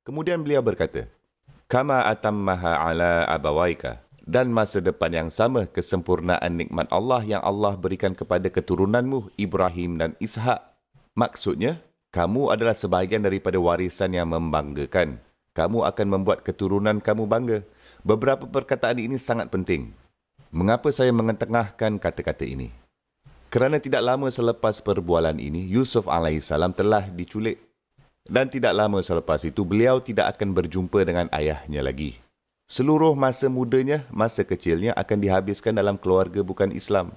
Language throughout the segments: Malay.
Kemudian beliau berkata, Kama atammaha ala abawaika. Dan masa depan yang sama kesempurnaan nikmat Allah yang Allah berikan kepada keturunanmu Ibrahim dan Ishak. Maksudnya, kamu adalah sebahagian daripada warisan yang membanggakan. Kamu akan membuat keturunan kamu bangga. Beberapa perkataan ini sangat penting. Mengapa saya mengetengahkan kata-kata ini? Kerana tidak lama selepas perbualan ini, Yusuf AS telah diculik. Dan tidak lama selepas itu, beliau tidak akan berjumpa dengan ayahnya lagi. Seluruh masa mudanya, masa kecilnya akan dihabiskan dalam keluarga bukan Islam.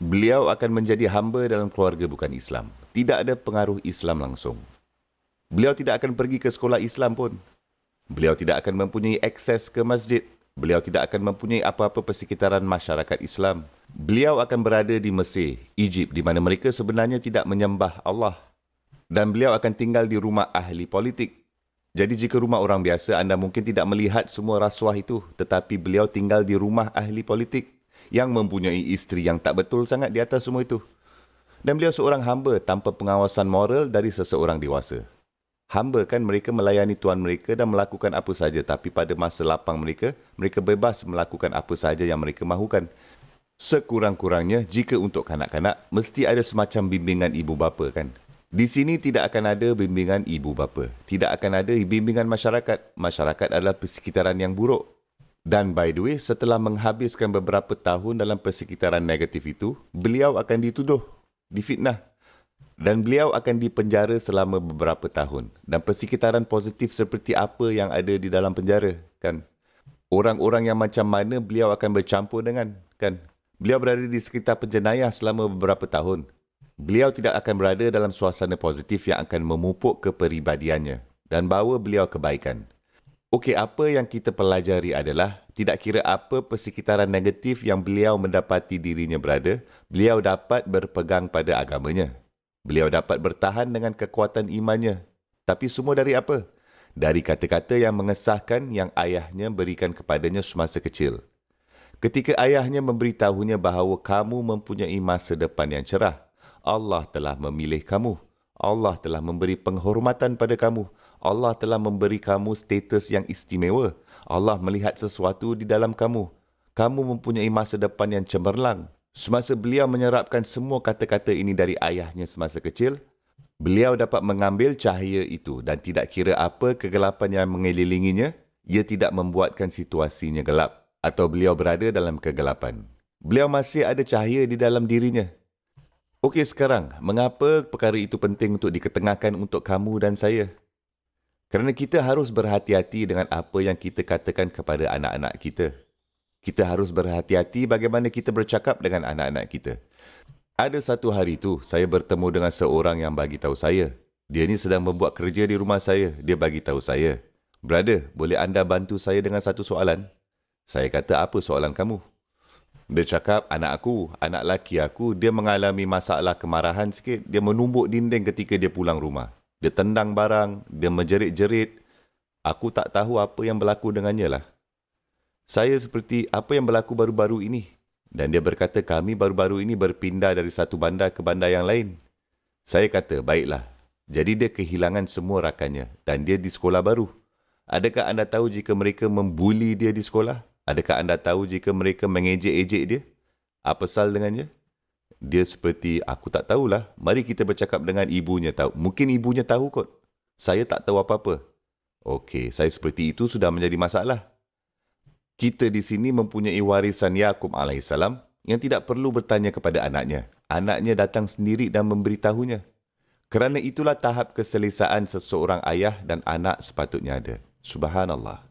Beliau akan menjadi hamba dalam keluarga bukan Islam. Tidak ada pengaruh Islam langsung. Beliau tidak akan pergi ke sekolah Islam pun. Beliau tidak akan mempunyai akses ke masjid. Beliau tidak akan mempunyai apa-apa persekitaran masyarakat Islam. Beliau akan berada di Mesir, Egypt, di mana mereka sebenarnya tidak menyembah Allah. Dan beliau akan tinggal di rumah ahli politik. Jadi jika rumah orang biasa, anda mungkin tidak melihat semua rasuah itu. Tetapi beliau tinggal di rumah ahli politik yang mempunyai isteri yang tak betul sangat di atas semua itu. Dan beliau seorang hamba tanpa pengawasan moral dari seseorang dewasa. Hamba kan mereka melayani tuan mereka dan melakukan apa saja. Tapi pada masa lapang mereka, mereka bebas melakukan apa saja yang mereka mahukan. Sekurang-kurangnya, jika untuk kanak-kanak, mesti ada semacam bimbingan ibu bapa kan. Di sini tidak akan ada bimbingan ibu bapa. Tidak akan ada bimbingan masyarakat. Masyarakat adalah persekitaran yang buruk. Dan by the way, setelah menghabiskan beberapa tahun dalam persekitaran negatif itu, beliau akan dituduh, difitnah. Dan beliau akan dipenjara selama beberapa tahun. Dan persekitaran positif seperti apa yang ada di dalam penjara, kan? Orang-orang yang macam mana beliau akan bercampur dengan, kan? Beliau berada di sekitar penjenayah selama beberapa tahun. Beliau tidak akan berada dalam suasana positif yang akan memupuk kepribadiannya dan bawa beliau kebaikan. Okey, apa yang kita pelajari adalah tidak kira apa persekitaran negatif yang beliau mendapati dirinya berada, beliau dapat berpegang pada agamanya. Beliau dapat bertahan dengan kekuatan imannya. Tapi semua dari apa? Dari kata-kata yang mengesahkan yang ayahnya berikan kepadanya semasa kecil. Ketika ayahnya memberitahunya bahawa kamu mempunyai masa depan yang cerah, Allah telah memilih kamu. Allah telah memberi penghormatan pada kamu. Allah telah memberi kamu status yang istimewa. Allah melihat sesuatu di dalam kamu. Kamu mempunyai masa depan yang cemerlang. Semasa beliau menyerapkan semua kata-kata ini dari ayahnya semasa kecil, beliau dapat mengambil cahaya itu dan tidak kira apa kegelapan yang mengelilinginya, ia tidak membuatkan situasinya gelap atau beliau berada dalam kegelapan. Beliau masih ada cahaya di dalam dirinya. Okey, sekarang, mengapa perkara itu penting untuk diketengahkan untuk kamu dan saya? Kerana kita harus berhati-hati dengan apa yang kita katakan kepada anak-anak kita. Kita harus berhati-hati bagaimana kita bercakap dengan anak-anak kita. Ada satu hari itu, saya bertemu dengan seorang yang bagi tahu saya. Dia ni sedang membuat kerja di rumah saya. Dia bagi tahu saya, "Brother, boleh anda bantu saya dengan satu soalan?" Saya kata, "Apa soalan kamu?" Dia cakap, anak laki aku, dia mengalami masalah kemarahan sikit. Dia menumbuk dinding ketika dia pulang rumah. Dia tendang barang, dia menjerit-jerit. Aku tak tahu apa yang berlaku dengannya lah. Saya seperti, apa yang berlaku baru-baru ini? Dan dia berkata, kami baru-baru ini berpindah dari satu bandar ke bandar yang lain. Saya kata, baiklah. Jadi dia kehilangan semua rakannya dan dia di sekolah baru. Adakah anda tahu jika mereka membuli dia di sekolah? Adakah anda tahu jika mereka mengejek-ejek dia? Apa sal dengannya? Dia seperti, aku tak tahulah. Mari kita bercakap dengan ibunya tahu. Mungkin ibunya tahu kot. Saya tak tahu apa-apa. Okey, saya seperti itu sudah menjadi masalah. Kita di sini mempunyai warisan Yaqub AS yang tidak perlu bertanya kepada anaknya. Anaknya datang sendiri dan memberitahunya. Kerana itulah tahap keselesaan seseorang ayah dan anak sepatutnya ada. Subhanallah.